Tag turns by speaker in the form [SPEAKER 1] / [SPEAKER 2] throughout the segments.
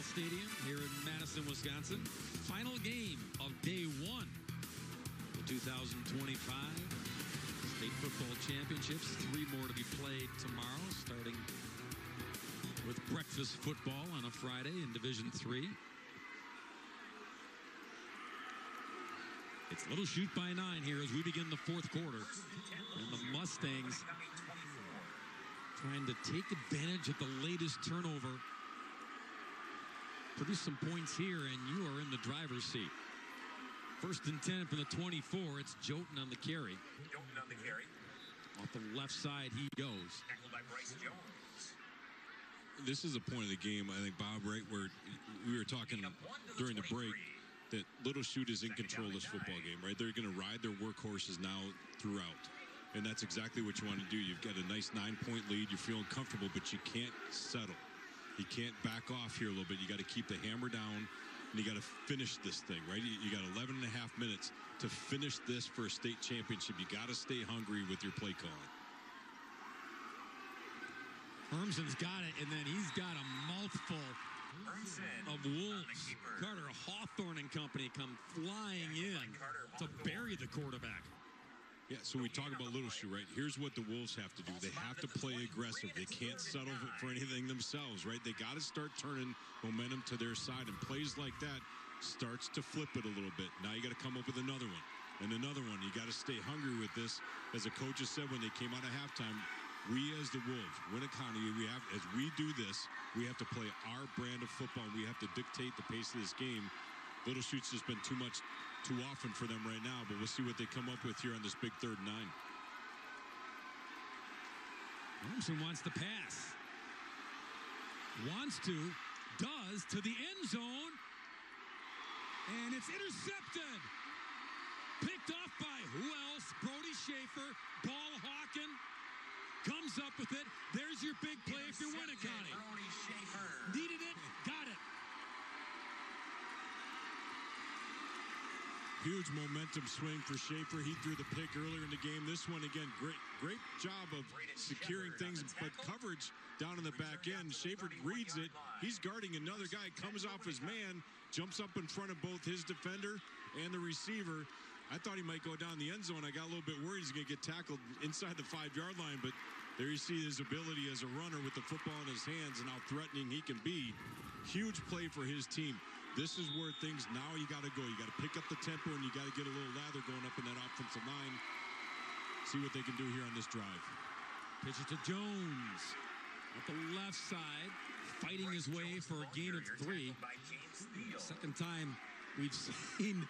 [SPEAKER 1] Stadium here in Madison, Wisconsin. Final game of day one, the 2025 State Football Championships. 3 more to be played tomorrow, starting with breakfast football on a Friday in Division III. It's Little Chute by 9 here as we begin the fourth quarter. And the Mustangs trying to take advantage of the latest turnover. Produce some points here, and you are in the driver's seat. 1st and 10 from the 24. It's Chute on the carry.
[SPEAKER 2] Chute on the carry.
[SPEAKER 1] Off the left side, he goes.
[SPEAKER 2] Tackled by Bryce Jones.
[SPEAKER 3] This is a point of the game, I think, Bob, right where we were talking during the break that Little Chute is in control of this football game, right? They're going to ride their workhorses now throughout. And that's exactly what you want to do. You've got a nice 9-point lead. You're feeling comfortable, but you can't settle. You can't back off here a little bit. You got to keep the hammer down, and you got to finish this thing, right? You got 11 and a half minutes to finish this for a state championship. You got to stay hungry with your play calling.
[SPEAKER 1] Hermsen's got it, and then he's got a mouthful of Wolves. Carter Hawthorne and company come flying in to bury the quarterback.
[SPEAKER 3] Yeah, so we talk about Little Chute, right? Here's what the Wolves have to do. They have to play aggressive. They can't settle for anything themselves, right? They got to start turning momentum to their side, and plays like that starts to flip it a little bit. Now you got to come up with another one and another one. You got to stay hungry with this. As the coaches said when they came out of halftime, we as the Wolves, Winneconne, as we do this, we have to play our brand of football. We have to dictate the pace of this game. Little Chute's just been too often for them right now, but we'll see what they come up with here on this big 3rd and 9.
[SPEAKER 1] Hermsen wants to pass. Wants to, does, to the end zone. And it's intercepted. Picked off by who else? Brody Schaefer, ball hawking. Comes up with it. There's your big play if you're Winneconne.
[SPEAKER 2] Brody Schaefer.
[SPEAKER 1] Needed it, got it.
[SPEAKER 3] Huge momentum swing for Schaefer. He threw the pick earlier in the game. This one, again, great job of securing things, but coverage down in the back end. Schaefer reads it. He's guarding another guy, comes off his man, jumps up in front of both his defender and the receiver. I thought he might go down the end zone. I got a little bit worried he's going to get tackled inside the 5-yard line, but there you see his ability as a runner with the football in his hands and how threatening he can be. Huge play for his team. This is where things, now you got to go. You got to pick up the tempo, and you got to get a little lather going up in that offensive line. See what they can do here on this drive.
[SPEAKER 1] Pitch it to Jones at the left side, fighting his way for a gain of 3. Second time we've seen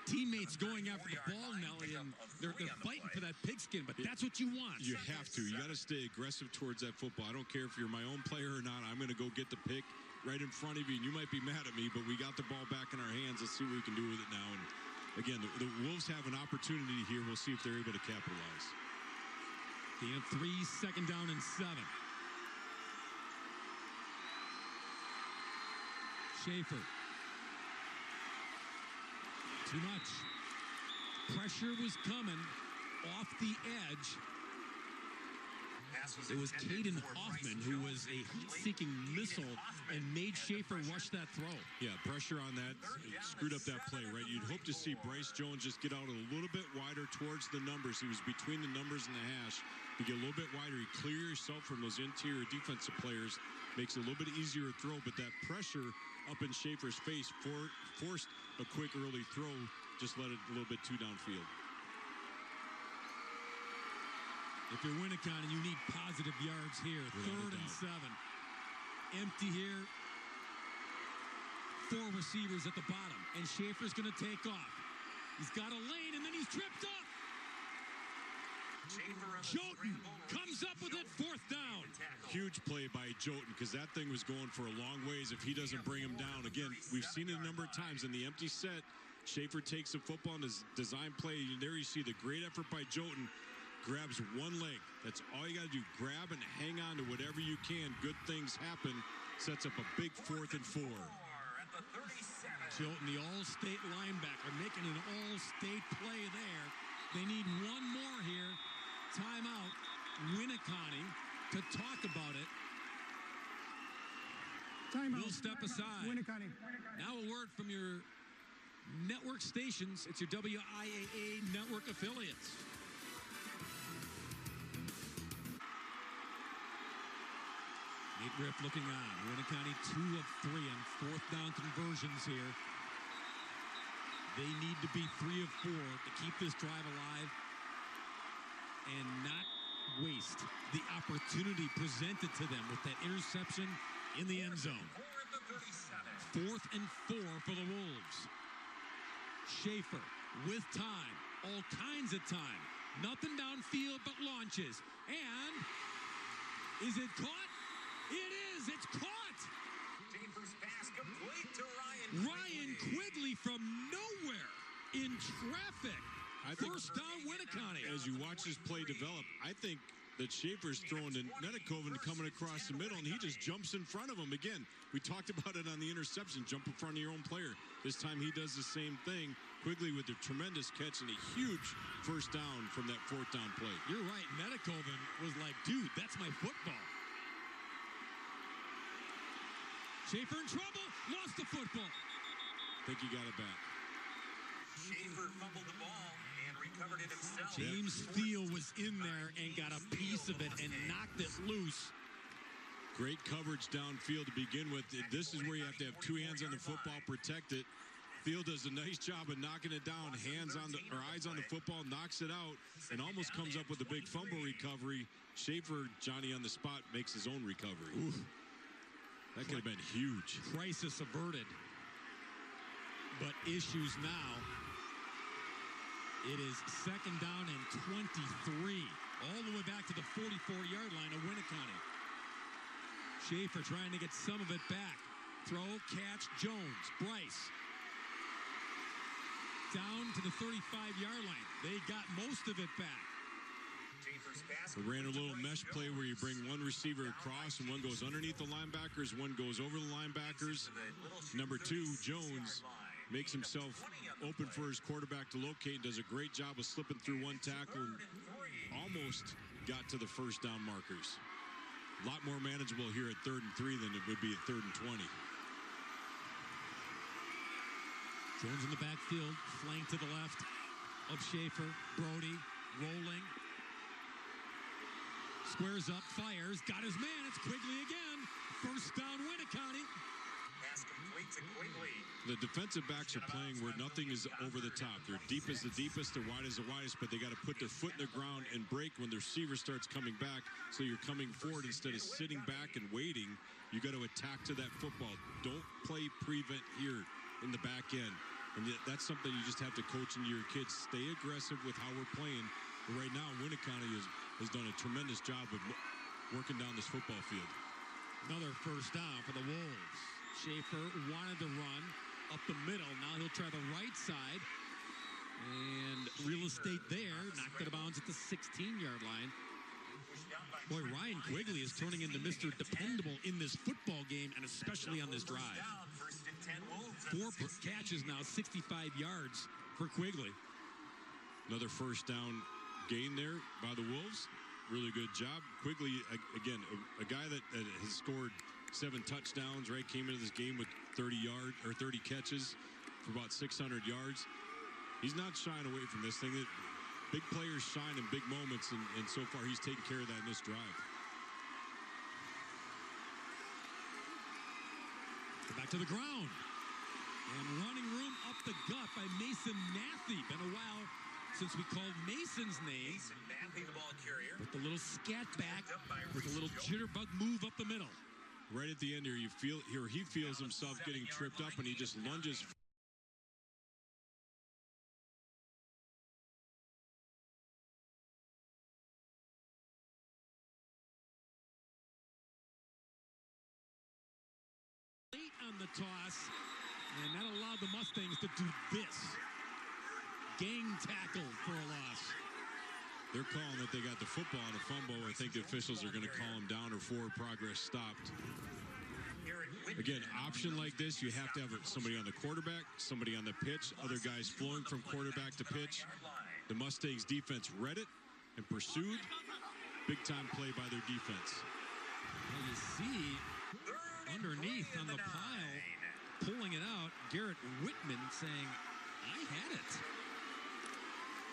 [SPEAKER 1] teammates going after the ball, Nelly, and they're fighting for that pigskin, but that's what you want.
[SPEAKER 3] You have to. You got to stay aggressive towards that football. I don't care if you're my own player or not. I'm going to go get the pick right in front of you, and you might be mad at me, but we got the ball back in our hands. Let's see what we can do with it now. And again, the Wolves have an opportunity here. We'll see if they're able to capitalize.
[SPEAKER 1] Gain of 3, 2nd down and 7. Schaefer. Too much. Pressure was coming off the edge. It was Caden Hoffman who was a heat-seeking missile and made Schaefer rush that throw.
[SPEAKER 3] Yeah, pressure on that. Screwed up that play, right? You'd hope to see Bryce Jones just get out a little bit wider towards the numbers. He was between the numbers and the hash. You get a little bit wider, you clear yourself from those interior defensive players. Makes it a little bit easier to throw, but that pressure up in Schaefer's face forced a quick early throw. Just let it a little bit too downfield.
[SPEAKER 1] If you're Winneconne and you need positive yards here, 3rd and 7. Empty here. 4 receivers at the bottom, and Schaefer's going to take off. He's got a lane, and then he's tripped up. Chute comes up with it, 4th down.
[SPEAKER 3] Huge play by Chute, because that thing was going for a long ways if he doesn't bring him down. Again, we've seen it a number of times in the empty set. Schaefer takes the football in his design play. There you see the great effort by Chute. Grabs one leg. That's all you got to do. Grab and hang on to whatever you can. Good things happen. Sets up a big 4th and 4.
[SPEAKER 1] Chute, the all-state linebacker, making an all-state play there. They need one more here. Timeout. Winneconne to talk about it. will step aside.
[SPEAKER 4] Winneconne.
[SPEAKER 1] Now a word from your network stations. It's your WIAA network affiliates. Nate Riff looking on. Winneconne 2 of 3 on 4th down conversions here. They need to be 3 of 4 to keep this drive alive and not waste the opportunity presented to them with that interception in the end zone. 4th and 4 for the Wolves. Schaefer with time, all kinds of time. Nothing downfield but launches. And is it caught? It is. It's caught.
[SPEAKER 2] Chambers pass complete to Ryan.
[SPEAKER 1] Ryan Quigley from nowhere in traffic. First down, Winneconne.
[SPEAKER 3] As you watch this play develop, I think that Schaefer's throwing to Winneconne coming across the middle, and he just jumps in front of him. Again, we talked about it on the interception, jump in front of your own player. This time he does the same thing. Quigley with a tremendous catch and a huge first down from that 4th down play.
[SPEAKER 1] You're right. Winneconne was like, dude, that's my football. Schaefer in trouble, lost the football.
[SPEAKER 3] I think he got it back.
[SPEAKER 2] Schaefer fumbled the ball and recovered it himself.
[SPEAKER 1] James Thiel was in there and got a piece of it and knocked it loose.
[SPEAKER 3] Great coverage downfield to begin with. This is where you have to have 2 hands on the football, protect it. Thiel does a nice job of knocking it down, eyes on the football, knocks it out, and almost comes up with a big fumble recovery. Schaefer, Johnny on the spot, makes his own recovery.
[SPEAKER 1] Ooh.
[SPEAKER 3] That could have been huge.
[SPEAKER 1] Crisis averted. But issues now. It is 2nd down and 23. All the way back to the 44-yard line of Winneconne. Schaefer trying to get some of it back. Throw, catch, Jones, Bryce. Down to the 35-yard line. They got most of it back.
[SPEAKER 3] We ran a little mesh play where you bring one receiver across and one goes underneath the linebackers, one goes over the linebackers. Number 2, Jones, makes himself open for his quarterback to locate, does a great job of slipping through one tackle and almost got to the first down markers. A lot more manageable here at 3rd and 3 than it would be at 3rd and 20.
[SPEAKER 1] Jones in the backfield, flank to the left of Schaefer. Brody rolling. Squares up, fires, got his man. It's Quigley again. First down, Winneconne.
[SPEAKER 2] Pass complete to Quigley.
[SPEAKER 3] The defensive backs are playing where nothing is over the top. They're deep as the deepest, they're wide as the widest, but they got to put their foot in the ground and break when the receiver starts coming back. So you're coming forward instead of sitting back and waiting. You got to attack to that football. Don't play prevent here in the back end. And that's something you just have to coach into your kids. Stay aggressive with how we're playing. But right now, Winneconne has done a tremendous job of working down this football field.
[SPEAKER 1] Another first down for the Wolves. Schaefer wanted to run up the middle. Now he'll try the right side. And real estate there. Knocked it out of bounds at the 16-yard line. Boy, Ryan Quigley is turning into Mr. Dependable in this football game, and especially on this drive. 4 catches now, 65 yards for Quigley.
[SPEAKER 3] Another first down gain there by the Wolves. Really good job. Quigley, again, a guy that has scored 7 touchdowns, right? Came into this game with 30 catches for about 600 yards. He's not shying away from this thing. Big players shine in big moments, and so far he's taken care of that in this drive.
[SPEAKER 1] Back to the ground. And running room up the gut by Mason Matthew. Been a while since we called Mason's name.
[SPEAKER 2] Mason Matthew, the ball carrier.
[SPEAKER 1] With a little scat back, with a little jitterbug move up the middle.
[SPEAKER 3] Right at the end here, he feels himself getting tripped up, and he just lunges.
[SPEAKER 1] Late on the toss, and that allowed the Mustangs to do this. Gang tackle for a loss.
[SPEAKER 3] They're calling that they got the football on a fumble. I think the officials are going to call him down or forward progress stopped. Again, option like this, you have to have somebody on the quarterback, somebody on the pitch, other guys flowing from quarterback to pitch. The Mustangs defense read it and pursued. Big time play by their defense.
[SPEAKER 1] Well, you see underneath on the Garrett Whitman saying, I had it.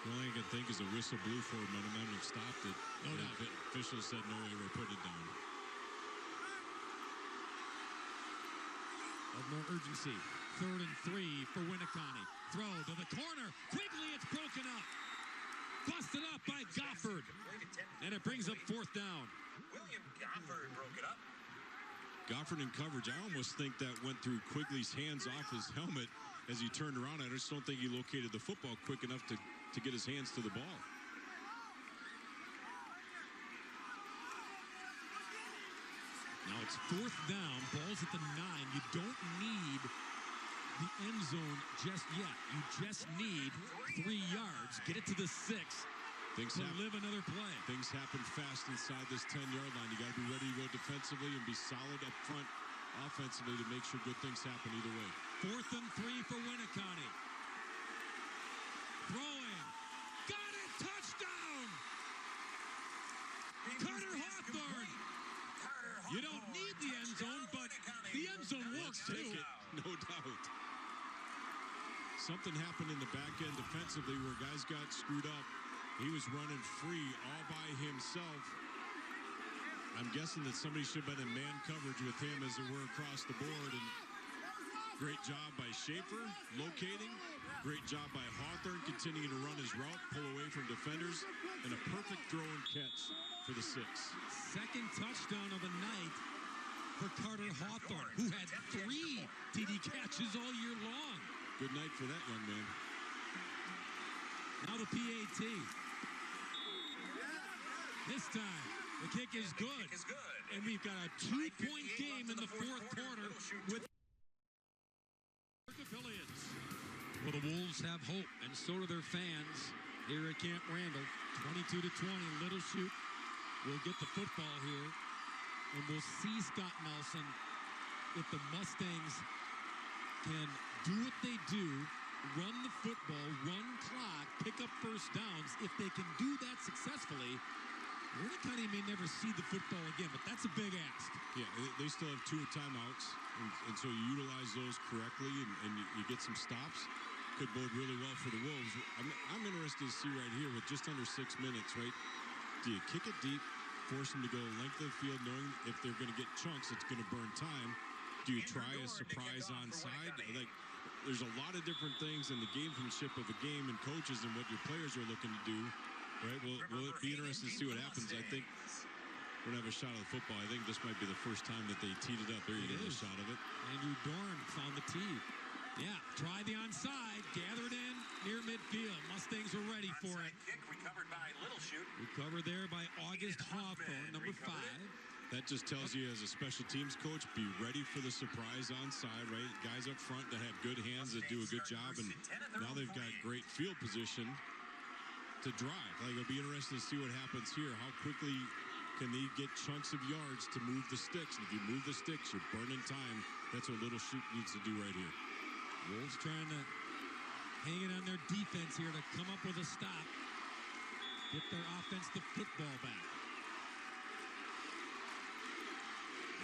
[SPEAKER 3] The only thing I can think is a whistle blew for him, and I might have stopped it.
[SPEAKER 1] No doubt.
[SPEAKER 3] The official said, no way, we're putting it down.
[SPEAKER 1] Of more urgency. 3rd and 3 for Winneconne. Throw to the corner. Quickly, it's broken up. Busted up by Gofford. And it brings up 4th down.
[SPEAKER 2] William Gofford broke it up.
[SPEAKER 3] Gofford in coverage. I almost think that went through Quigley's hands off his helmet as he turned around. I just don't think he located the football quick enough to get his hands to the ball.
[SPEAKER 1] Now it's 4th down. Ball's at the 9. You don't need the end zone just yet. You just need 3 yards. Get it to the 6 to live another play.
[SPEAKER 3] Things happen fast inside this 10-yard line. You got to be ready to go defensively and be solid up front offensively to make sure good things happen either way.
[SPEAKER 1] 4th and 3 for Winneconne. Throwing. Got it. Touchdown. Carter Hawthorne. You don't need the end zone, but the end zone works too.
[SPEAKER 3] Take it, no doubt. Something happened in the back end defensively where guys got screwed up. He was running free all by himself. I'm guessing that somebody should have been in man coverage with him as it were across the board. And great job by Schaefer locating. Great job by Hawthorne continuing to run his route, pull away from defenders, and a perfect throw and catch for the 6.
[SPEAKER 1] 2nd touchdown of the night for Carter Hawthorne, who had 3 TD catches all year long.
[SPEAKER 3] Good night for that young man.
[SPEAKER 1] Now the PAT. This time, the kick is good. And we've got a 2-point game in the 4th quarter with affiliates. Well, the Wolves have hope, and so do their fans here at Camp Randall. 22-20, Little Chute will get the football here. And we'll see, Scott Nelson, if the Mustangs can do what they do, run the football, run clock, pick up first downs. If they can do that successfully, Winneconne may never see the football again, but that's a big ask.
[SPEAKER 3] Yeah, they still have 2 timeouts, and so you utilize those correctly, and you get some stops. Could bode really well for the Wolves. I'm interested to see right here with just under 6 minutes, right? Do you kick it deep, force them to go length of the field, knowing if they're going to get chunks, it's going to burn time? Do you try a surprise onside? Like, there's a lot of different things in the gamesmanship of a game and coaches and what your players are looking to do, right? Will it be interesting to see what happens? I think we're going to have a shot at the football. I think this might be the first time that they teed it up. There you get a shot of it.
[SPEAKER 1] Andrew Dorn found the tee. Yeah, try the onside, gather it in near midfield. Mustangs are ready for it.
[SPEAKER 2] Kick recovered by Little Chute.
[SPEAKER 1] Recovered there by August Hawthorne, number 5.
[SPEAKER 3] That just tells you as a special teams coach, be ready for the surprise onside, right? Guys up front that have good hands that do a good job, and now they've got great field position to drive. Like, it'll be interesting to see what happens here. How quickly can they get chunks of yards to move the sticks? And if you move the sticks, you're burning time. That's what Little Chute needs to do right here.
[SPEAKER 1] Wolves trying to hang it on their defense here to come up with a stop. Get their offense the football back.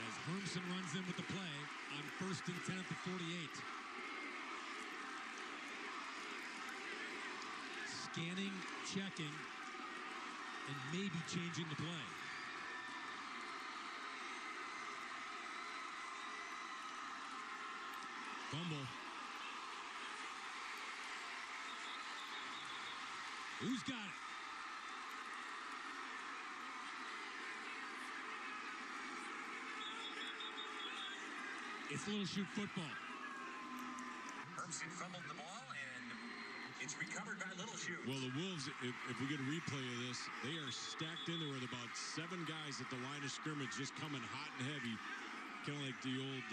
[SPEAKER 1] As Hermson runs in with the play on 1st and 10 at the 48. Scanning, checking, and maybe changing the play. Fumble. Who's got it? It's Little Chute football.
[SPEAKER 2] Hermson fumbled the ball, and it's recovered by Little Chute.
[SPEAKER 3] Well, the Wolves, if we get a replay of this, they are stacked in there with about 7 guys at the line of scrimmage just coming hot and heavy. Kind of like the old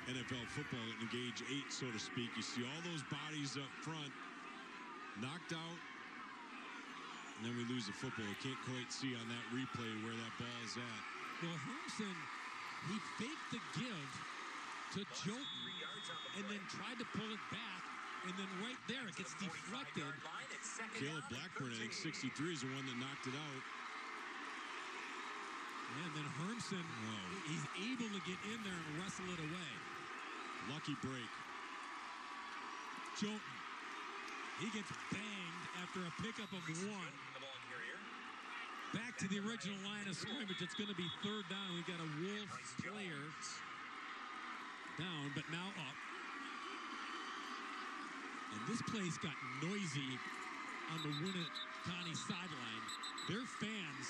[SPEAKER 3] NFL football engage 8, so to speak. You see all those bodies up front knocked out, and then we lose the football. We can't quite see on that replay where that ball is at.
[SPEAKER 1] Well, Hermson, he faked the give to Chute and then tried to pull it back, and then right there it gets deflected.
[SPEAKER 3] Caleb Blackburn, I think 63, is the one that knocked it out.
[SPEAKER 1] And then Hermson, he's able to get in there and wrestle it away.
[SPEAKER 3] Lucky break.
[SPEAKER 1] Chute. He gets banged after a pickup of one. Back to the original line of scrimmage. It's going to be third down. We've got a Wolf player down, but now up. And this place got noisy on the Winneconne sideline. Their fans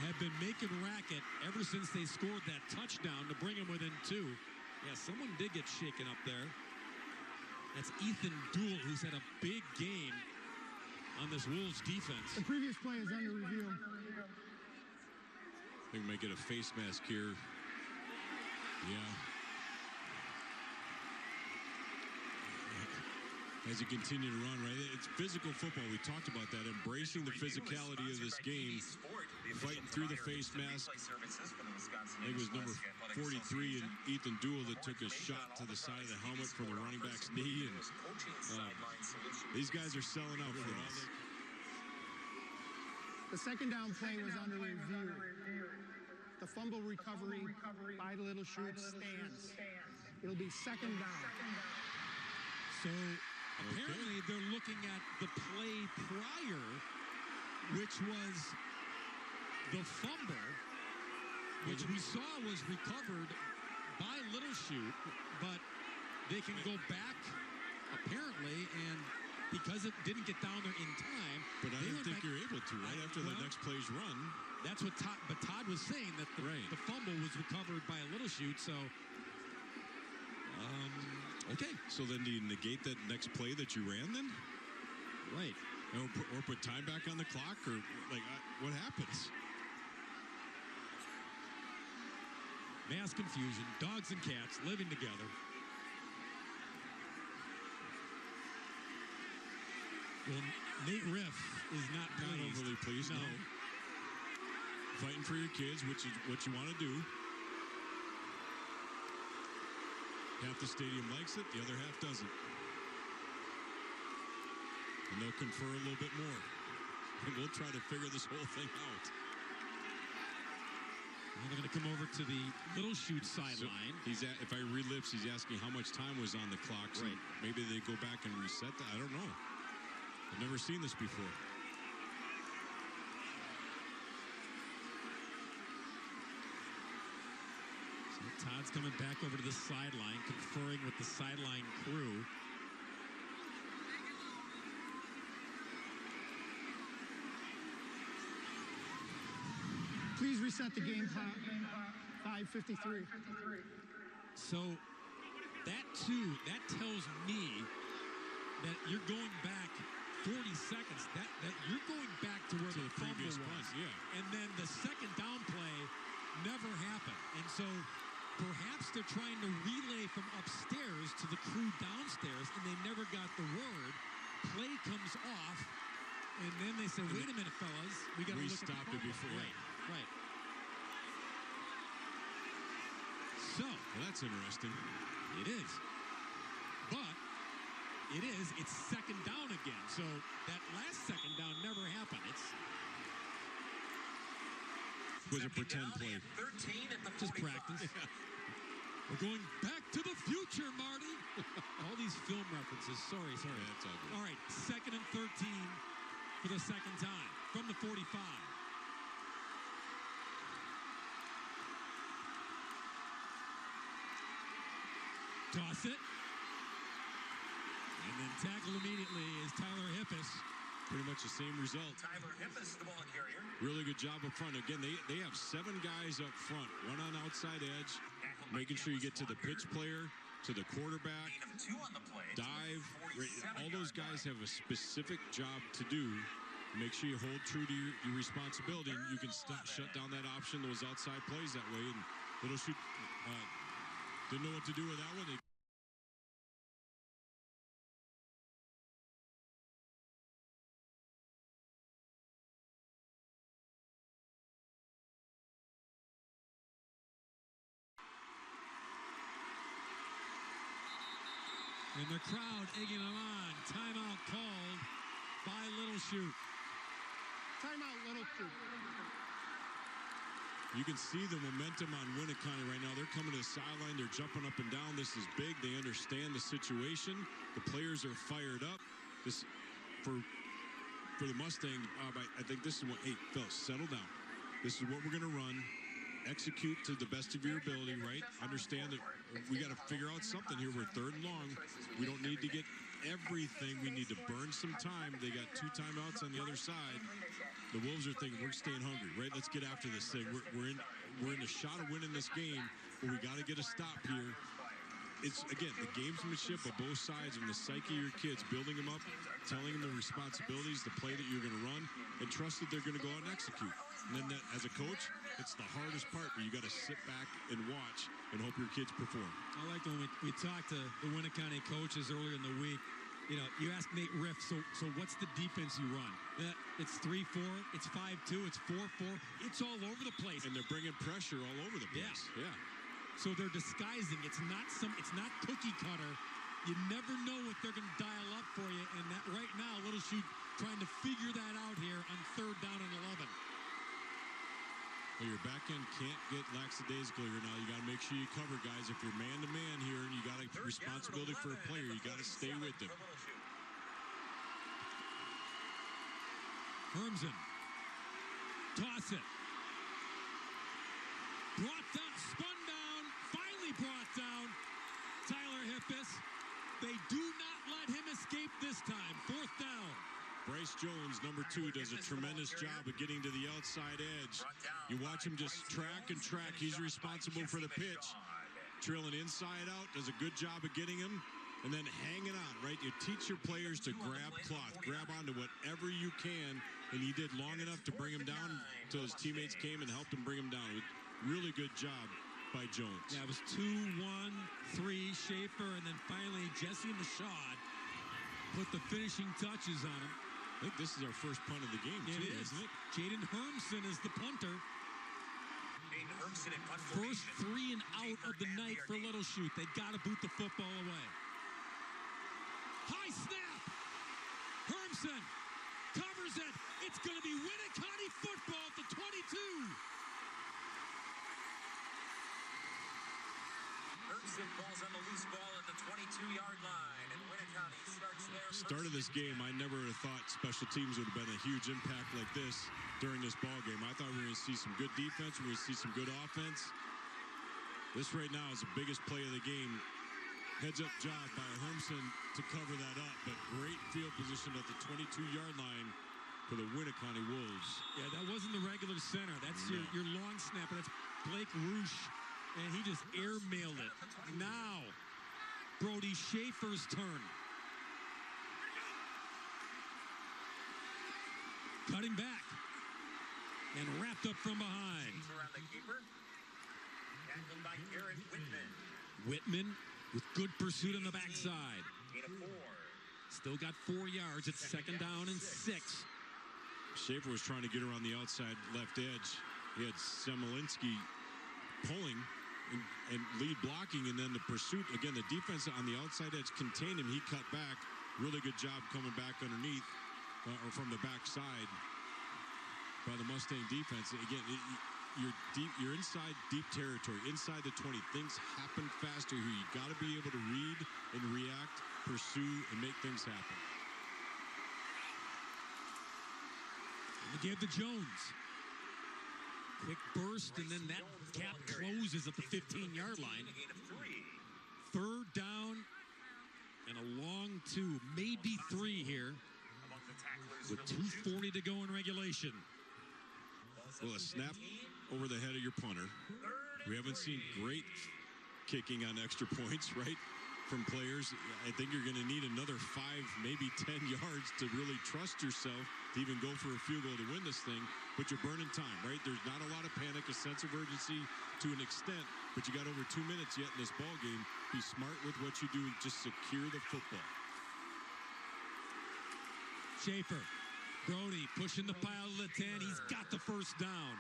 [SPEAKER 1] have been making racket ever since they scored that touchdown to bring them within 2. Yeah, someone did get shaken up there. That's Ethan Dool, who's had a big game on this Wolves defense.
[SPEAKER 4] The previous play is under review.
[SPEAKER 3] I think we might get a face mask here. Yeah. As you continue to run, right? It's physical football. We talked about that. Embracing the physicality of this game. Fighting through the face mask. I think it was number 43 and Ethan Dool that took a shot to the side of the helmet from the running back's knee. And these guys are selling out for us.
[SPEAKER 4] The second down play was under review. The fumble recovery by Little Chute stands. It'll be second down.
[SPEAKER 1] So apparently they're looking at the play prior, which was the fumble, which we saw was recovered by Little Chute, but they can go back apparently, and because it didn't get down there in time.
[SPEAKER 3] But I don't think you're able to, right after the next play's run.
[SPEAKER 1] That's what Todd was saying, that the fumble was recovered by a Little Chute, so okay.
[SPEAKER 3] So then do you negate that next play that you ran then?
[SPEAKER 1] Right.
[SPEAKER 3] Or put time back on the clock, or like what happens?
[SPEAKER 1] Mass confusion, dogs and cats living together. Well, Nate Riff is not
[SPEAKER 3] overly pleased. No. Fighting for your kids, which is what you want to do. Half the stadium likes it, the other half doesn't. And they'll confer a little bit more. And we'll try to figure this whole thing out.
[SPEAKER 1] Well, they're going to come over to the Little Chute sideline.
[SPEAKER 3] So if I read lips, he's asking how much time was on the clock. So
[SPEAKER 1] right.
[SPEAKER 3] Maybe they go back and reset that. I don't know. I've never seen this before.
[SPEAKER 1] So Todd's coming back over to the sideline, conferring with the sideline crew.
[SPEAKER 4] Please reset the game clock. 5:53.
[SPEAKER 1] So that tells me that you're going back 40 seconds. That you're going back to where the previous was.
[SPEAKER 3] Yeah.
[SPEAKER 1] And then the second down play never happened. And so perhaps they're trying to relay from upstairs to the crew downstairs, and they never got the word. Play comes off, and then they say, wait a minute, fellas. We got to look at the
[SPEAKER 3] stopped it before.
[SPEAKER 1] Right. So.
[SPEAKER 3] Well, that's interesting.
[SPEAKER 1] It is. But it's second down again. So that last second down never happened. It
[SPEAKER 3] was a pretend play.
[SPEAKER 2] 13 at the 45.
[SPEAKER 1] Just practice. Yeah. We're going back to the future, Marty. All these film references. Sorry.
[SPEAKER 3] Yeah, that's all good.
[SPEAKER 1] All right, 2nd and 13 for the second time from the 45. Toss it. And then tackled immediately is Tyler Hippis.
[SPEAKER 3] Pretty much the same result.
[SPEAKER 2] Tyler Hippis, the ball carrier.
[SPEAKER 3] Really good job up front. Again, they have 7 guys up front. One on outside edge, making sure you get to the pitch player, to the quarterback, dive. All those guys have a specific job to do. Make sure you hold true to your responsibility, and you can shut down that option, those outside plays that way. And Little Chute didn't know what to do with that one.
[SPEAKER 1] And the crowd egging them on. Timeout called by Little Chute.
[SPEAKER 4] Timeout, Little Chute.
[SPEAKER 3] You can see the momentum on Winneconne right now. They're coming to the sideline. They're jumping up and down. This is big. They understand the situation. The players are fired up. This for the Mustangs. I think this is what. Hey, fellas, settle down. This is what we're going to run. Execute to the best of your ability, right? Understand that we got to figure out something here. We're third and long. We don't need to get everything. We need to burn some time. They got 2 timeouts on the other side. The Wolves are thinking we're staying hungry, right? Let's get after this thing. We're in a shot of winning this game, but we got to get a stop here. It's, again, the gamesmanship of both sides and the psyche of your kids, building them up, telling them the responsibilities, the play that you're going to run, and trust that they're going to go out and execute. And then as a coach, it's the hardest part, but you got to sit back and watch and hope your kids perform.
[SPEAKER 1] I like when we talked to the Winneconne coaches earlier in the week. You know, you asked Nate Riff, so what's the defense you run? It's 3-4, it's 5-2, it's 4-4. It's all over the place.
[SPEAKER 3] And they're bringing pressure all over the place. Yeah.
[SPEAKER 1] So they're disguising. It's not cookie cutter. You never know what they're going to dial up for you. And that right now, Little Chute trying to figure that out here on 3rd down and 11.
[SPEAKER 3] Well, your back end can't get lackadaisical here now. You got to make sure you cover, guys. If you're man-to-man here and you got a responsibility for a player, you got to stay with them.
[SPEAKER 1] Hermsen. Toss it. Brought down, spun down, finally brought down. Tyler Hippis. They do not let him escape this time. 4th down.
[SPEAKER 3] Bryce Jones, number 2, does a tremendous job of getting to the outside edge. You watch him just track and track. He's responsible for the pitch. Trailing inside out, does a good job of getting him. And then hanging on, right? You teach your players to grab cloth, grab onto whatever you can. And he did long enough to bring him down until his teammates came and helped him bring him down. Really good job by Jones.
[SPEAKER 1] Yeah, it was 2-1-3 Schaefer, and then finally Jesse Michaud put the finishing touches on him.
[SPEAKER 3] I think this is our first punt of the game, too, isn't it?
[SPEAKER 1] Jaden Hermsen is the punter. First 3 and out of the night for Little Chute. They got to boot the football away. High snap. Hermsen covers it. It's going to be Winneconne football at the 22.
[SPEAKER 2] Hermsen falls on the loose ball at the 22-yard line, and Winneconne starts there.
[SPEAKER 3] Start of this game, I never would have thought special teams would have been a huge impact like this during this ball game. I thought we were going to see some good defense, we were going to see some good offense. This right now is the biggest play of the game. Heads-up job by Hermsen to cover that up, but great field position at the 22-yard line for the Winneconne Wolves.
[SPEAKER 1] Yeah, that wasn't the regular center. That's your long snapper. That's Blake Roosh, and he just airmailed it. Now, Brody Schaefer's turn. Cutting back and wrapped up from behind.
[SPEAKER 2] Around the keeper. Tackled by Aaron Whitman.
[SPEAKER 1] Whitman with good pursuit on the backside.
[SPEAKER 2] 8-4.
[SPEAKER 1] Still got 4 yards. It's 2nd down and 6.
[SPEAKER 3] Schaefer was trying to get around the outside left edge. He had Semelinski pulling and lead blocking, and then the pursuit. Again, the defense on the outside edge contained him. He cut back. Really good job coming back underneath or from the backside by the Mustang defense. Again, you're inside deep territory, inside the 20. Things happen faster here. You got to be able to read and react, pursue, and make things happen.
[SPEAKER 1] They gave to Jones. Quick burst, and then that gap closes at the 15-yard line. 3rd down and a long 2, maybe 3 here, with 2:40 to go in regulation.
[SPEAKER 3] Well, a snap over the head of your punter. We haven't seen great kicking on extra points, right, from players. I think you're going to need another 5, maybe 10 yards to really trust yourself to even go for a field goal to win this thing. But you're burning time, right? There's not a lot of panic, a sense of urgency to an extent, but you got over 2 minutes yet in this ball game. Be smart with what you do. Just secure the football.
[SPEAKER 1] Schaefer. Brody pushing the pile to the 10. He's got the 1st down.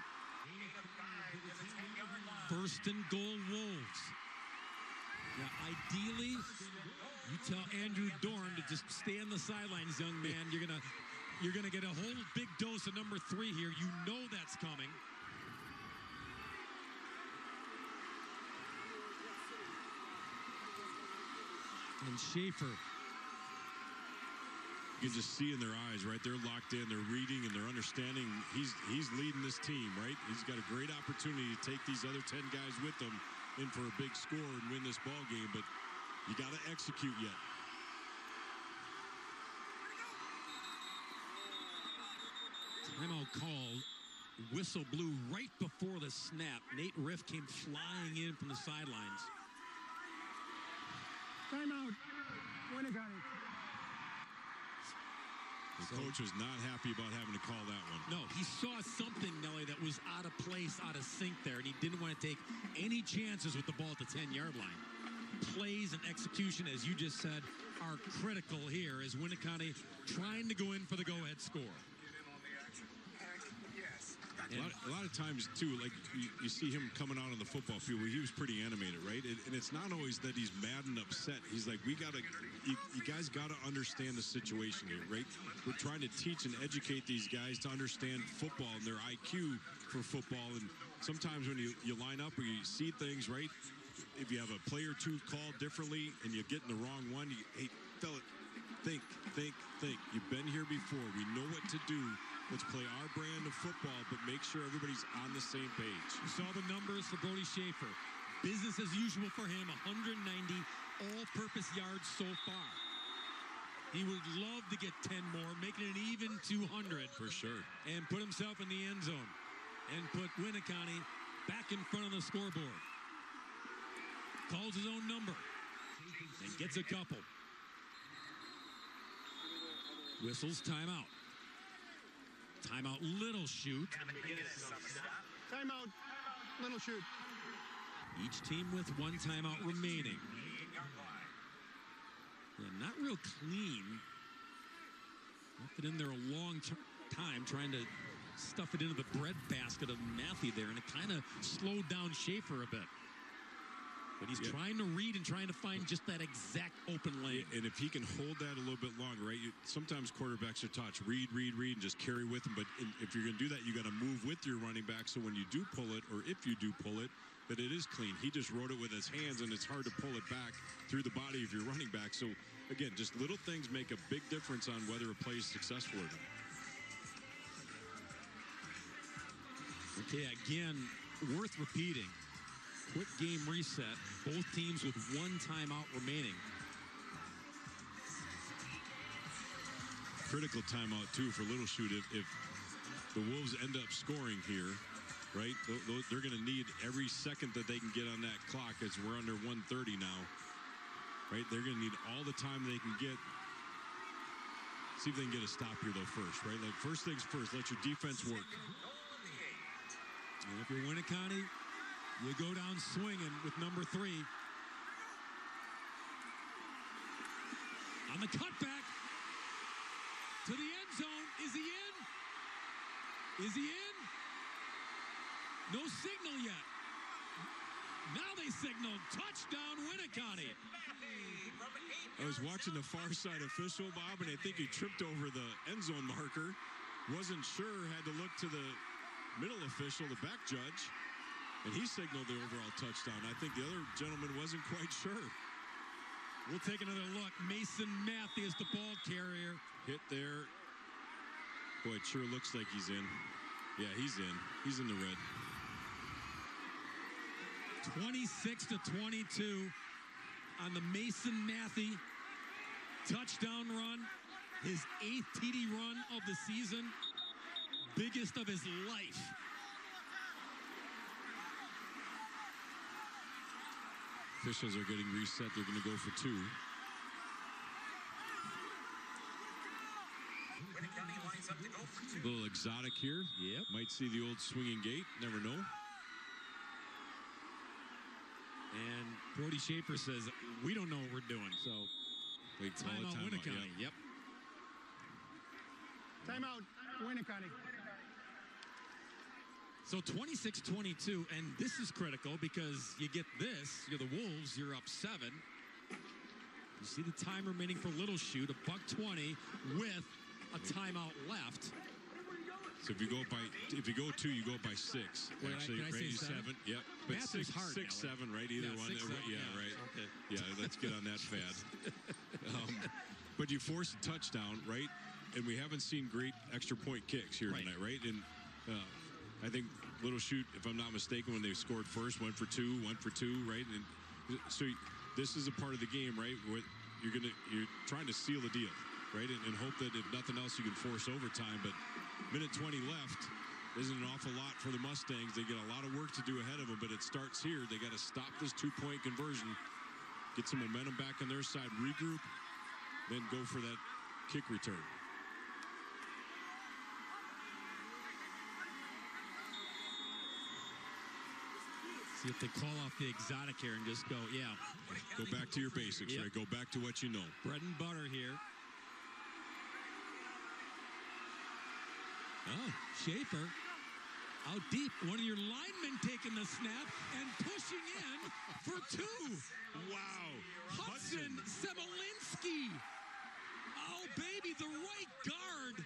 [SPEAKER 1] 1st and goal, Wolves. Now, ideally, you tell Andrew Dorn to just stay on the sidelines, young man. You're gonna get a whole big dose of number 3 here. You know that's coming. And Schaefer.
[SPEAKER 3] You can just see in their eyes, right? They're locked in, they're reading, and they're understanding. He's leading this team, right? He's got a great opportunity to take these other 10 guys with him in for a big score and win this ball game, but you got to execute yet.
[SPEAKER 1] Timeout called. Whistle blew right before the snap. Nate Riff came flying in from the sidelines.
[SPEAKER 4] Timeout. Winneconne.
[SPEAKER 3] The coach was not happy about having to call that one.
[SPEAKER 1] No, he saw something, Nelly, that was out of place, out of sync there, and he didn't want to take any chances with the ball at the 10-yard line. Plays and execution, as you just said, are critical here as Winneconne trying to go in for the go-ahead score.
[SPEAKER 3] A lot of times, too, like you see him coming out on the football field where he was pretty animated, right? And it's not always that he's mad and upset. He's like, you guys got to understand the situation here, right? We're trying to teach and educate these guys to understand football and their IQ for football. And sometimes when you line up or you see things, right, if you have a play or two called differently and you get in the wrong one, hey, fella, think. You've been here before. We know what to do. Let's play our brand of football, but make sure everybody's on the same page.
[SPEAKER 1] You saw the numbers for Brody Schaefer. Business as usual for him, 190 all-purpose yards so far. He would love to get 10 more, making it an even 200.
[SPEAKER 3] For sure.
[SPEAKER 1] And put himself in the end zone. And put Winneconne back in front of the scoreboard. Calls his own number. And gets a couple. Whistles timeout. Timeout, Little Chute.
[SPEAKER 4] Timeout, Little Chute.
[SPEAKER 1] Each team with one timeout remaining. Yeah, not real clean. Left it in there a long time trying to stuff it into the breadbasket of Matthew there, and it kind of slowed down Schaefer a bit. But he's trying to read and trying to find just that exact open lane.
[SPEAKER 3] And if he can hold that a little bit longer, right? Sometimes quarterbacks are taught read, and just carry with them. But if you're going to do that, you got to move with your running back. So when you do pull it, or if you do pull it, that it is clean. He just wrote it with his hands, and it's hard to pull it back through the body of your running back. So again, just little things make a big difference on whether a play is successful or not.
[SPEAKER 1] Okay, again, worth repeating. Quick game reset. Both teams with one timeout remaining.
[SPEAKER 3] Critical timeout, too, for Little Chute. If the Wolves end up scoring here, right, they're going to need every second that they can get on that clock as we're under 1:30 now, right? They're going to need all the time they can get. See if they can get a stop here, though, first, right? Like, first things first, let your defense work.
[SPEAKER 1] And if you're Winneconne, you go down swinging with number 3. On the cutback to the end zone. Is he in? Is he in? No signal yet. Now they signal touchdown Winneconne.
[SPEAKER 3] I was watching the far side official, Bob, and I think he tripped over the end zone marker. Wasn't sure, had to look to the middle official, the back judge. And he signaled the overall touchdown. I think the other gentleman wasn't quite sure.
[SPEAKER 1] We'll take another look. Mason Matthews, the ball carrier.
[SPEAKER 3] Hit there. Boy, it sure looks like he's in. Yeah, he's in. He's in the red.
[SPEAKER 1] 26-22 on the Mason Matthews touchdown run. His 8th TD run of the season. Biggest of his life.
[SPEAKER 3] Officials are getting reset. They're going to go for 2. A little exotic here.
[SPEAKER 1] Yep.
[SPEAKER 3] Might see the old swinging gate. Never know.
[SPEAKER 1] And Brody Schaefer says, we don't know what we're doing. So,
[SPEAKER 3] timeout
[SPEAKER 1] Winneconne. Yep.
[SPEAKER 4] Timeout, Winneconne.
[SPEAKER 1] So 26-22, and this is critical because you get this. You're the Wolves. You're up 7. You see the time remaining for Little Chute, $1:20 with a timeout left.
[SPEAKER 3] So if you go 2, you go by 6. Actually,
[SPEAKER 1] can I say
[SPEAKER 3] 7? Yep. But
[SPEAKER 1] Math
[SPEAKER 3] 6,
[SPEAKER 1] is hard,
[SPEAKER 3] 6, 7, right? Either one.
[SPEAKER 1] 6, 7,
[SPEAKER 3] Right.
[SPEAKER 1] Okay.
[SPEAKER 3] Yeah, let's get on that fad. But you force a touchdown, right? And we haven't seen great extra point kicks here tonight, right? And I think Little Chute, if I'm not mistaken, when they scored first, went for 2, right? And so this is a part of the game, right? Where you're trying to seal a deal, right? And hope that if nothing else, you can force overtime. But minute 20 left isn't an awful lot for the Mustangs. They get a lot of work to do ahead of them, but it starts here. They got to stop this 2-point conversion, get some momentum back on their side, regroup, then go for that kick return.
[SPEAKER 1] See if they call off the exotic here and just go,
[SPEAKER 3] Go back to your basics,
[SPEAKER 1] Yep.
[SPEAKER 3] right? Go back to what you know.
[SPEAKER 1] bread and butter here. Oh, Schaefer out deep. One of your linemen taking the snap and pushing in for 2.
[SPEAKER 3] Wow.
[SPEAKER 1] Hudson Semelinsky. Oh, baby, the right guard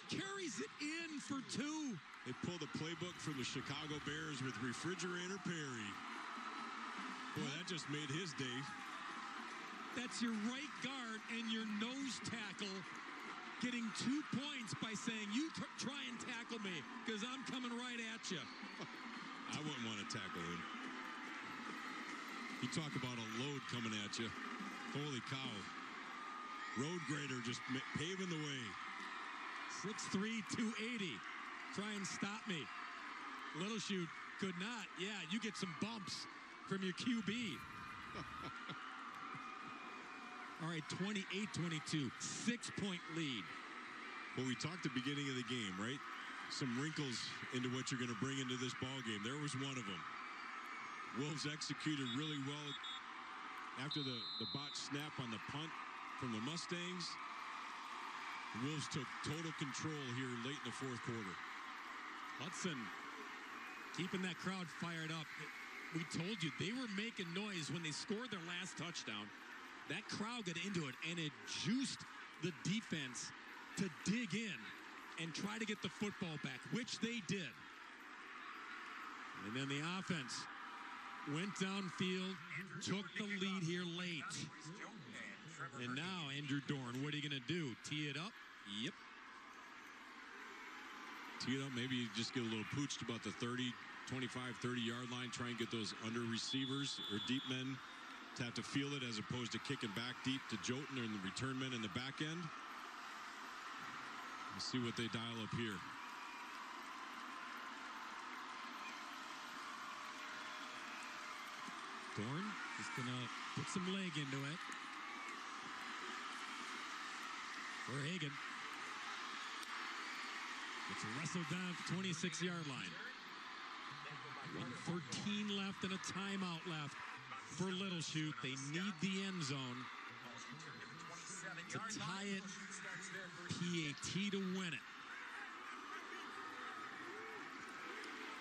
[SPEAKER 1] carries it in for 2.
[SPEAKER 3] They pulled a playbook from the Chicago Bears with Refrigerator Perry. Boy, that just made his day.
[SPEAKER 1] That's your right guard and your nose tackle getting 2 points by saying, you try and tackle me because I'm coming right at you.
[SPEAKER 3] I wouldn't want to tackle him. You talk about a load coming at you. Holy cow. Road grader just paving the way.
[SPEAKER 1] 6'3", 280. Try and stop me. Little Chute could not. Yeah, you get some bumps from your QB. All right, 28-22, 6-point lead.
[SPEAKER 3] Well, we talked at the beginning of the game, right? Some wrinkles into what you're going to bring into this ball game. There was one of them. Wolves executed really well after the botched snap on the punt from the Mustangs. The Wolves took total control here late in the fourth quarter.
[SPEAKER 1] Hudson keeping that crowd fired up. We told you they were making noise when they scored their last touchdown. That crowd got into it, and it juiced the defense to dig in and try to get the football back, which they did. And then the offense went downfield, took the lead here late. And now, Andrew Dorn, what are you going to do? Tee it up? Yep.
[SPEAKER 3] Tee it up, maybe you just get a little pooched about the 25, 30-yard line, try and get those under receivers or deep men to have to feel it as opposed to kicking back deep to Jolton and the return men in the back end. Let's see what they dial up here.
[SPEAKER 1] Dorn is going to put some leg into it. Verhagen gets wrestled down at the 26-yard line. 1:13 left and a timeout left for Little Chute. They need the end zone to tie it. PAT to win it.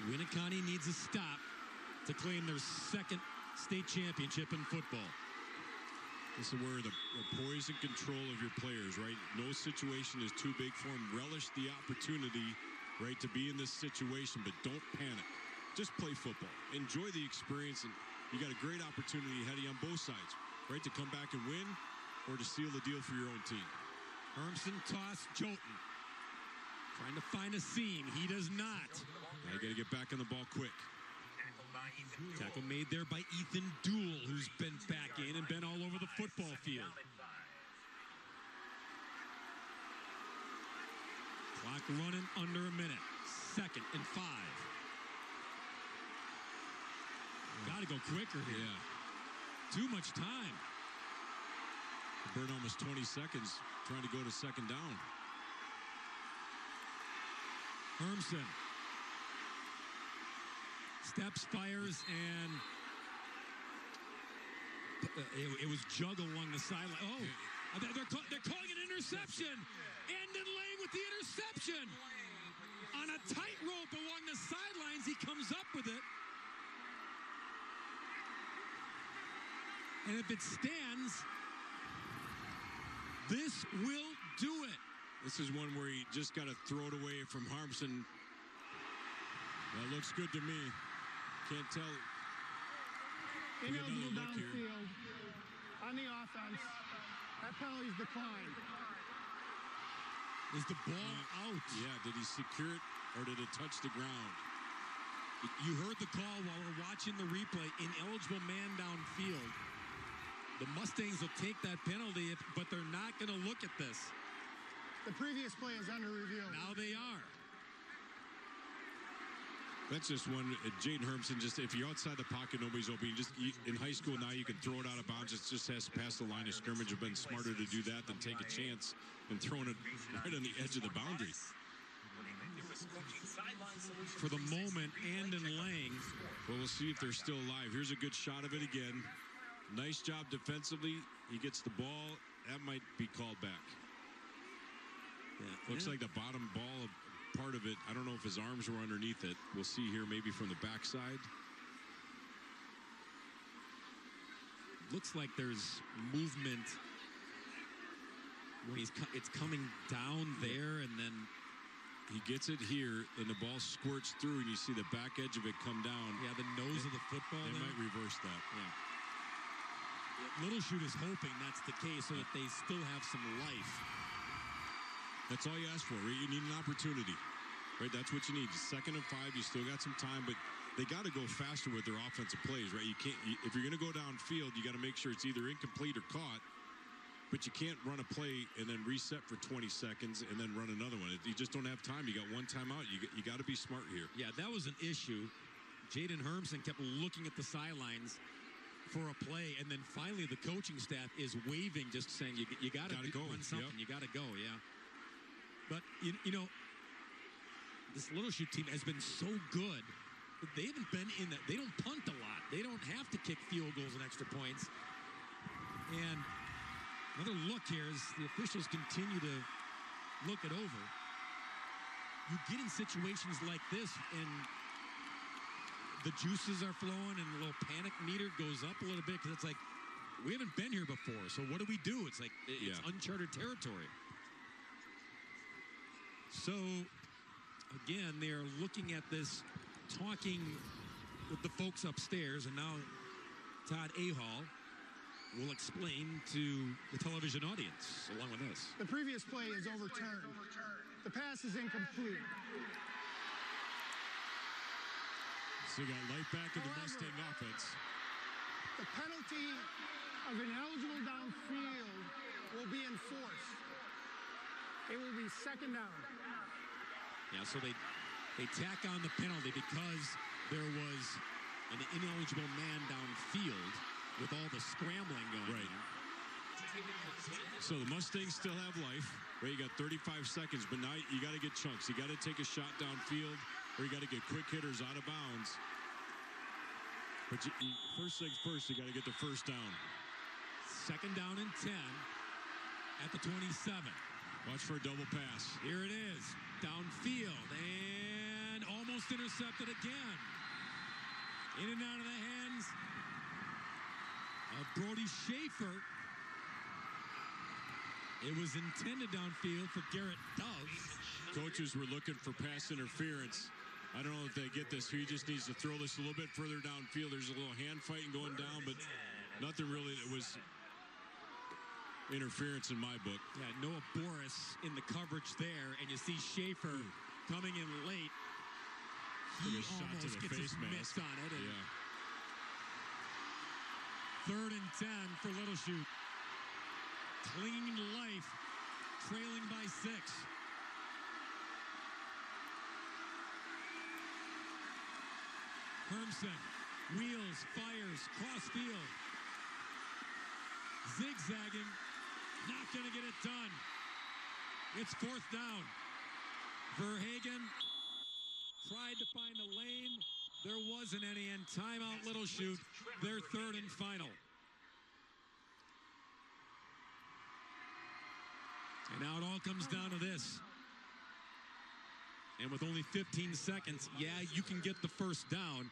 [SPEAKER 1] Winneconne needs a stop to claim their second state championship in football.
[SPEAKER 3] This is where the poise and control of your players, right? No situation is too big for them. Relish the opportunity, right, to be in this situation, but don't panic. Just play football. Enjoy the experience, and you got a great opportunity ahead of you on both sides, right, to come back and win or to seal the deal for your own team.
[SPEAKER 1] Hermson toss Jolton. Trying to find a seam. He does not.
[SPEAKER 3] Now you got to get back on the ball quick.
[SPEAKER 1] Tackle made there by Ethan Dool, who's been back in and been all over the football field. Clock running under a minute. 2nd and 5. Got to go quicker here.
[SPEAKER 3] Yeah.
[SPEAKER 1] Too much time.
[SPEAKER 3] Burn almost 20 seconds trying to go to second down.
[SPEAKER 1] Hermson steps, fires, and it was juggle along the sideline. Oh, they're calling an interception. Andon Lane with the interception. On a tightrope along the sidelines, he comes up with it. And if it stands, this will do it.
[SPEAKER 3] This is one where he just got to throw it away from Harmson. That looks good to me. Can't tell.
[SPEAKER 4] Ineligible downfield on the offense. That penalty's declined.
[SPEAKER 1] Is the ball out?
[SPEAKER 3] Yeah, did he secure it or did it touch the ground?
[SPEAKER 1] You heard the call while we're watching the replay. Ineligible man downfield. The Mustangs will take that penalty, but they're not going to look at this.
[SPEAKER 4] The previous play is under review.
[SPEAKER 1] Now they are.
[SPEAKER 3] That's just one. Jaden Hermson, just if you're outside the pocket, nobody's open. In high school now, you can throw it out of bounds. It just has to pass the line of scrimmage. You've been smarter to do that than take a chance and throwing it right on the edge of the boundary.
[SPEAKER 1] For the moment, Andon Lang.
[SPEAKER 3] Well, we'll see if they're still alive. Here's a good shot of it again. Nice job defensively. He gets the ball. That might be called back. Yeah, looks like the bottom ball part of it. I don't know if his arms were underneath it. We'll see here maybe from the backside.
[SPEAKER 1] Looks like there's movement when it's coming down there, and then
[SPEAKER 3] he gets it here, and the ball squirts through, and you see the back edge of it come down.
[SPEAKER 1] Yeah, the nose of the football.
[SPEAKER 3] They might reverse that.
[SPEAKER 1] Yeah. Little Chute is hoping that's the case so that they still have some life.
[SPEAKER 3] That's all you ask for, right? You need an opportunity, right? That's what you need. 2nd and 5, you still got some time, but they got to go faster with their offensive plays, right? You can't, if you're going to go downfield, you got to make sure it's either incomplete or caught, but you can't run a play and then reset for 20 seconds and then run another one. You just don't have time. You got one timeout. You got to be smart here.
[SPEAKER 1] Yeah, that was an issue. Jaden Hermson kept looking at the sidelines for a play, and then finally the coaching staff is waving, just saying you got to go run something. Yep. You got to go, yeah. But, you know, this Little Chute team has been so good. They haven't been in that. They don't punt a lot. They don't have to kick field goals and extra points. And another look here as the officials continue to look it over. You get in situations like this, and the juices are flowing, and the little panic meter goes up a little bit because it's like, we haven't been here before, so what do we do? It's like, it's uncharted territory. So, again, they are looking at this, talking with the folks upstairs, and now Todd Ahal will explain to the television audience along with this.
[SPEAKER 4] The previous play is overturned. The pass is incomplete.
[SPEAKER 3] So you got light back in the Mustang offense.
[SPEAKER 4] The penalty of ineligible downfield will be enforced. It will be 2nd down.
[SPEAKER 1] Yeah, so they tack on the penalty because there was an ineligible man downfield with all the scrambling going on.
[SPEAKER 3] So the Mustangs still have life, right? You got 35 seconds, but now you got to get chunks. You got to take a shot downfield, or you got to get quick hitters out of bounds. But first things first, you got to get the first down.
[SPEAKER 1] 2nd down and 10 at the 27.
[SPEAKER 3] Watch for a double pass.
[SPEAKER 1] Here it is, downfield, and almost intercepted again. In and out of the hands of Brody Schaefer. It was intended downfield for Garrett Dove.
[SPEAKER 3] Coaches were looking for pass interference. I don't know if they get this. He just needs to throw this a little bit further downfield. There's a little hand fighting going down, but nothing really that was interference in my book.
[SPEAKER 1] Yeah, Noah Boris in the coverage there, and you see Schaefer coming in late. He almost gets his mitts on it. And 3rd and 10 for Little Chute. Clinging to life, trailing by 6. Hermson wheels, fires, cross field. Zigzagging, not going to get it done. It's 4th down. Verhagen tried to find a lane. There wasn't any, and timeout Little Chute. Their 3rd and final. And now it all comes down to this. And with only 15 seconds, yeah, you can get the first down.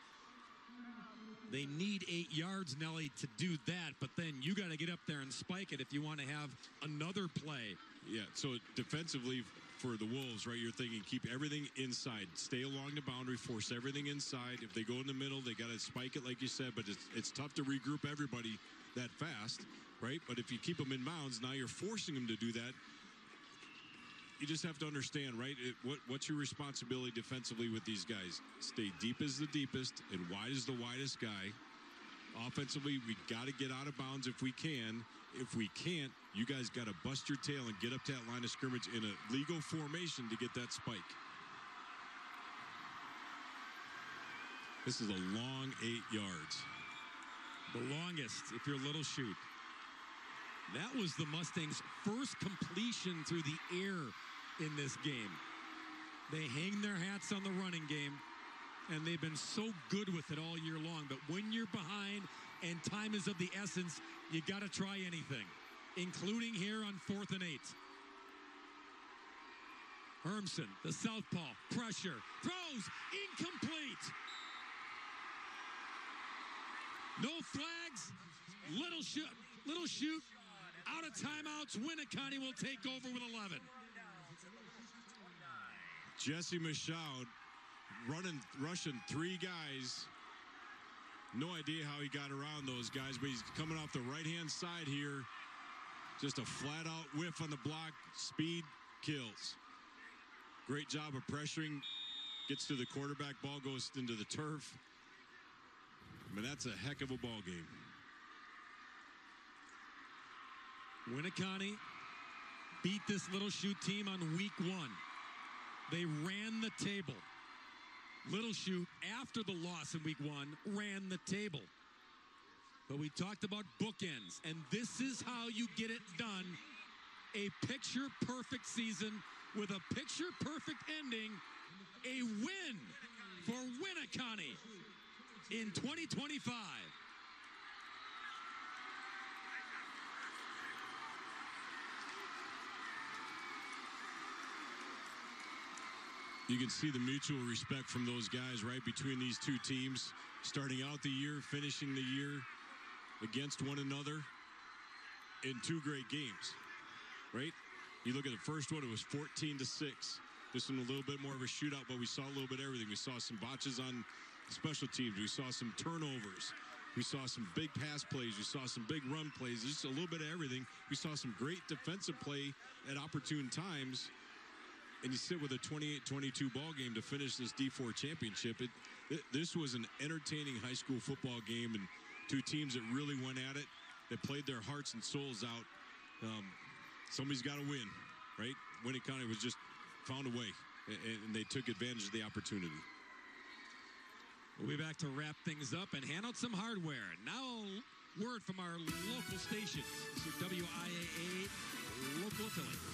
[SPEAKER 1] They need 8 yards, Nelly, to do that, but then you got to get up there and spike it if you want to have another play
[SPEAKER 3] Yeah, so defensively for the Wolves, right, you're thinking keep everything inside. Stay along the boundary, force everything inside. If they go in the middle, they got to spike it like you said, but it's tough to regroup everybody that fast, right? But if you keep them in bounds, now you're forcing them to do that. You just have to understand, right, what's your responsibility defensively with these guys? Stay deep as the deepest and wide as the widest guy. Offensively, we got to get out of bounds if we can. If we can't, you guys got to bust your tail and get up to that line of scrimmage in a legal formation to get that spike. This is a long 8 yards.
[SPEAKER 1] The longest, if you're Little Chute. That was the Mustangs' first completion through the air in this game. They hang their hats on the running game, and they've been so good with it all year long. But when you're behind and time is of the essence, you got to try anything, including here on 4th and 8. Hermsen, the southpaw, pressure, throws, incomplete. No flags. Little Chute out of timeouts. Winneconne will take over with 11.
[SPEAKER 3] Jesse Michaud rushing 3 guys. No idea how he got around those guys, but he's coming off the right-hand side here. Just a flat-out whiff on the block. Speed kills. Great job of pressuring. Gets to the quarterback. Ball goes into the turf. I mean, that's a heck of a ball game.
[SPEAKER 1] Winneconne beat this Little Chute team on week 1. They ran the table. Little Chute, after the loss in week 1, ran the table. But we talked about bookends, and this is how you get it done. A picture-perfect season with a picture-perfect ending. A win for Winneconne in 2025.
[SPEAKER 3] You can see the mutual respect from those guys, right, between these two teams. Starting out the year, finishing the year against one another in 2 great games, right? You look at the first one, it was 14-6. This one a little bit more of a shootout, but we saw a little bit of everything. We saw some botches on special teams. We saw some turnovers. We saw some big pass plays. We saw some big run plays. Just a little bit of everything. We saw some great defensive play at opportune times. And you sit with a 28-22 ball game to finish this D4 championship. This was an entertaining high school football game, and 2 teams that really went at it, that played their hearts and souls out. Somebody's got to win, right? Winneconne was just found a way, and they took advantage of the opportunity.
[SPEAKER 1] We'll be back to wrap things up and hand out some hardware. Now, word from our local stations. This is WIAA local affiliate.